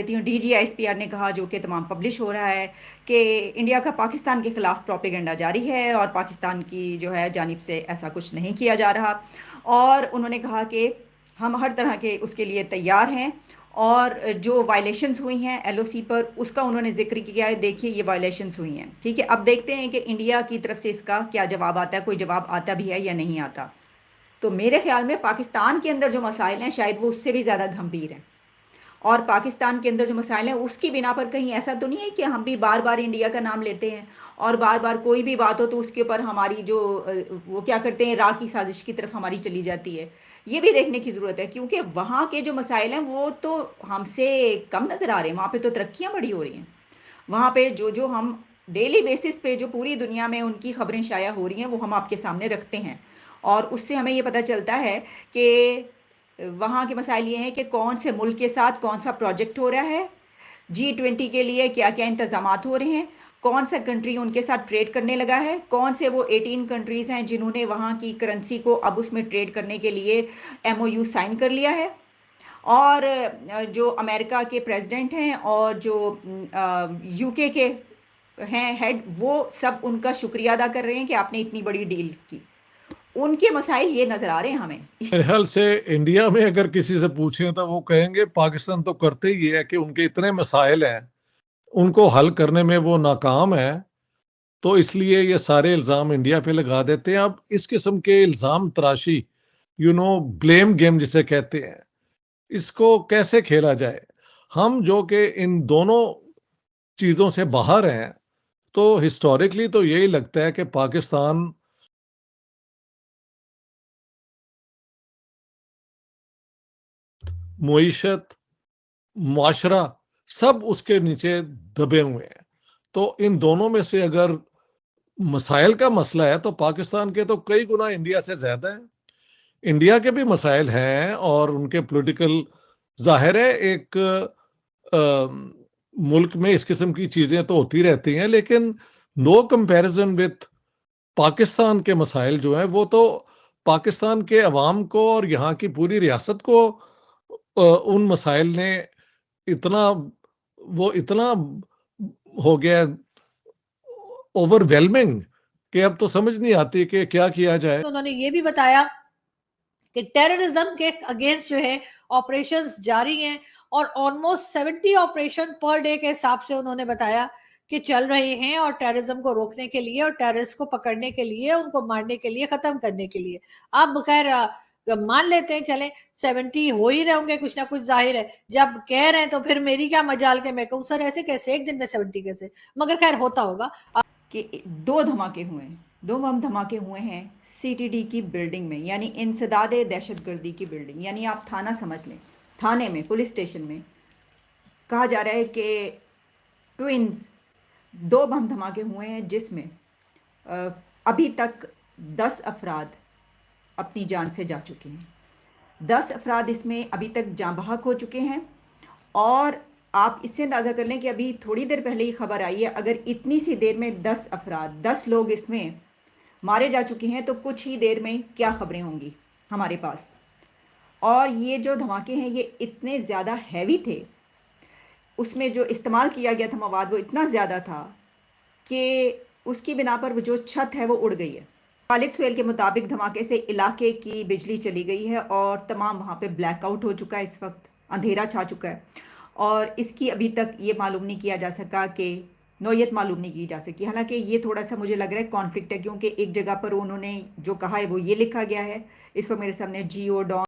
देती हूँ, DGISPR ने कहा, जो कि तमाम पब्लिश हो रहा है, कि इंडिया का पाकिस्तान के खिलाफ प्रोपेगेंडा जारी है और पाकिस्तान की जो है जानिब से ऐसा कुछ नहीं किया जा रहा। और उन्होंने कहा कि हम हर तरह के उसके लिए तैयार हैं, और जो वायलेशंस हुई हैं LOC पर, उसका उन्होंने जिक्र किया है। देखिए, ये वायलेशंस हुई हैं, ठीक है। अब देखते हैं कि इंडिया की तरफ से इसका क्या जवाब आता है, कोई जवाब आता भी है या नहीं आता। तो मेरे ख्याल में पाकिस्तान के अंदर जो मसाइल हैं, शायद वो उससे भी ज़्यादा गंभीर हैं। और पाकिस्तान के अंदर जो मसाइल हैं, उसकी बिना पर कहीं ऐसा तो नहीं है कि हम भी बार बार इंडिया का नाम लेते हैं, और बार बार कोई भी बात हो तो उसके ऊपर हमारी जो वो क्या करते हैं, राह की साजिश की तरफ हमारी चली जाती है। ये भी देखने की ज़रूरत है, क्योंकि वहाँ के जो मसाइल हैं वो तो हमसे कम नज़र आ रहे हैं। वहाँ पे तो तरक्कियाँ बड़ी हो रही हैं। वहाँ पे जो जो हम डेली बेसिस पे जो पूरी दुनिया में उनकी खबरें शाया हो रही हैं, वो हम आपके सामने रखते हैं। और उससे हमें ये पता चलता है कि वहाँ के मसाइल ये हैं कि कौन से मुल्क के साथ कौन सा प्रोजेक्ट हो रहा है, G20 के लिए क्या क्या इंतजामात हो रहे हैं, कौन सा कंट्री उनके साथ ट्रेड करने लगा है, कौन से वो 18 कंट्रीज़ हैं जिन्होंने वहाँ की करेंसी को अब उसमें ट्रेड करने के लिए MOU साइन कर लिया है। और जो अमेरिका के प्रेसिडेंट हैं और जो UK के हैं हेड, वो सब उनका शुक्रिया अदा कर रहे हैं कि आपने इतनी बड़ी डील की। उनके मसाइल ये नज़र आ रहे हैं हमें। मेरे ख्याल से इंडिया में अगर किसी से पूछें तो वो कहेंगे पाकिस्तान तो करते ही है कि उनके इतने मसाइल हैं, उनको हल करने में वो नाकाम है, तो इसलिए ये सारे इल्ज़ाम इंडिया पे लगा देते हैं। अब इस किस्म के इल्ज़ाम तराशी, ब्लेम गेम जिसे कहते हैं, इसको कैसे खेला जाए? हम जो कि इन दोनों चीज़ों से बाहर हैं, तो हिस्टोरिकली तो यही लगता है कि पाकिस्तान मुईशत, मुआशरा सब उसके नीचे दबे हुए हैं। तो इन दोनों में से अगर मसाइल का मसला है तो पाकिस्तान के तो कई गुना इंडिया से ज़्यादा है। इंडिया के भी मसाइल हैं और उनके पॉलिटिकल, ज़ाहिर है एक मुल्क में इस किस्म की चीज़ें तो होती रहती हैं, लेकिन नो कंपैरिजन विथ पाकिस्तान के मसाइल जो हैं, वो तो पाकिस्तान के अवाम को और यहाँ की पूरी रियासत को उन मसाइल ने इतना इतना हो गया ओवरवेलमिंग कि अब तो समझ नहीं आती कि क्या किया जाए। तो उन्होंने ये भी बताया कि टेररिज्म के अगेंस्ट जो है ऑपरेशंस जारी हैं, और ऑलमोस्ट 70 ऑपरेशन पर डे के हिसाब से उन्होंने बताया कि चल रहे हैं, और टेररिज्म को रोकने के लिए और टेररिस्ट को पकड़ने के लिए, उनको मारने के लिए, खत्म करने के लिए। अब खैर मान लेते हैं, चले 70 हो ही रहे होंगे कुछ ना कुछ, जाहिर है जब कह रहे हैं तो फिर मेरी क्या मजाल के मैं कहूँ सर ऐसे कैसे एक दिन में 70 कैसे, मगर खैर होता होगा। कि 2 धमाके हुए हैं, 2 बम धमाके हुए हैं CTD की बिल्डिंग में, यानी इंसदाद दहशतगर्दी की बिल्डिंग, यानी आप थाना समझ लें। थाने में, पुलिस स्टेशन में कहा जा रहा है कि ट्विन्स 2 बम धमाके हुए हैं, जिसमें अभी तक 10 अफराद अपनी जान से जा चुके हैं। 10 अफराद इसमें अभी तक जाँ बहक हो चुके हैं। और आप इससे अंदाज़ा कर लें कि अभी थोड़ी देर पहले ही खबर आई है, अगर इतनी सी देर में 10 अफराद, 10 लोग इसमें मारे जा चुके हैं, तो कुछ ही देर में क्या खबरें होंगी हमारे पास। और ये जो धमाके हैं, ये इतने ज़्यादा हैवी थे, उसमें जो इस्तेमाल किया गया था मवाद, वो इतना ज़्यादा था कि उसकी बिना पर वो जो छत है वो उड़ गई है। खालिद सुहेल के मुताबिक धमाके से इलाके की बिजली चली गई है और तमाम वहाँ पे ब्लैकआउट हो चुका है, इस वक्त अंधेरा छा चुका है। और इसकी अभी तक ये मालूम नहीं किया जा सका, कि नौयत मालूम नहीं की जा सकी। हालांकि ये थोड़ा सा मुझे लग रहा है कॉन्फ्लिक्ट है, क्योंकि एक जगह पर उन्होंने जो कहा है वो ये लिखा गया है, इस वक्त मेरे सामने GO डॉन